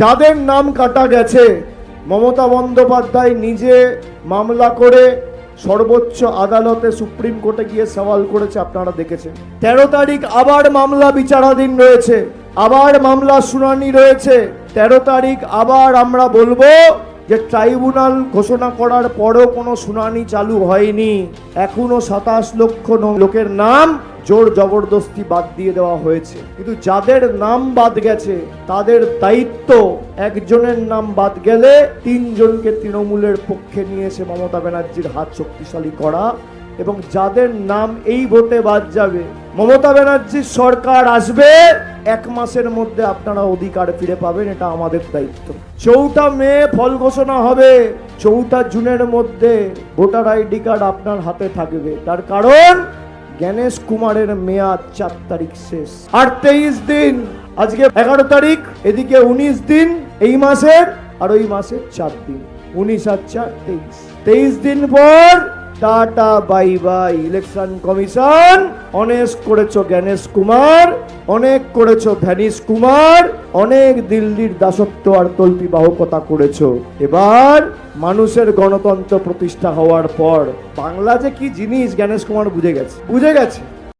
যাদের নাম কাটা গেছে, মমতা বন্দ্যোপাধ্যায় নিজে মামলা করে সর্বোচ্চ আদালতে সুপ্রিম কোর্টে গিয়ে সওয়াল করেছে, আপনারা দেখেছেন। 13 তারিখ আবার মামলা বিচারাধীন রয়েছে, আবার মামলা শুনানি রয়েছে। 13 তারিখ আবার আমরা বলবো যে ট্রাইব্যুনাল ঘোষণা করার পরও কোনো শুনানি চালু হয়নি। এখনো 27 লক্ষ লোকের নাম জোর জবরদস্তি বাদ দিয়ে দেওয়া হয়েছে। কিন্তু যাদের নাম বাদ গেছে তাদের দায়িত্ব, একজনের নাম বাদ গেলে 3 জনকে তৃণমূলের পক্ষে নিয়ে এসে মমতা ব্যানার্জির হাত শক্তিশালী করা। এবং যাদের নাম এই ভোটে বাদ যাবে, মমতা ব্যানার্জির সরকার আসবে, 1 মাসের মধ্যে আপনারা অধিকার ফিরে পাবেন, এটা আমাদের দায়িত্ব। 4 মে ফল ঘোষণা হবে, 4 জুনের মধ্যে ভোটার আইডি কার্ড আপনার হাতে থাকবে। তার কারণ জ্ঞানেশ কুমারের মেয়াদ 4 তারিখ শেষ। আর 23 দিন, আজকে 11 তারিখ, এদিকে 19 দিন এই মাসের, আর ওই মাসের 4 দিন, 19 আর 4 23। 23 দিন পর tata bye bye. Election commission অনেক করেছো জ্ঞানেশ কুমার, অনেক করেছো ভ্যানিশ কুমার, অনেক দিল্লির দাসত্ব আর তল্পি বাহকতা করেছো। এবার মানুষের গণতন্ত্র প্রতিষ্ঠা হওয়ার পর বাংলা যে কি জিনিস জ্ঞানেশ কুমার বুঝে গেছে।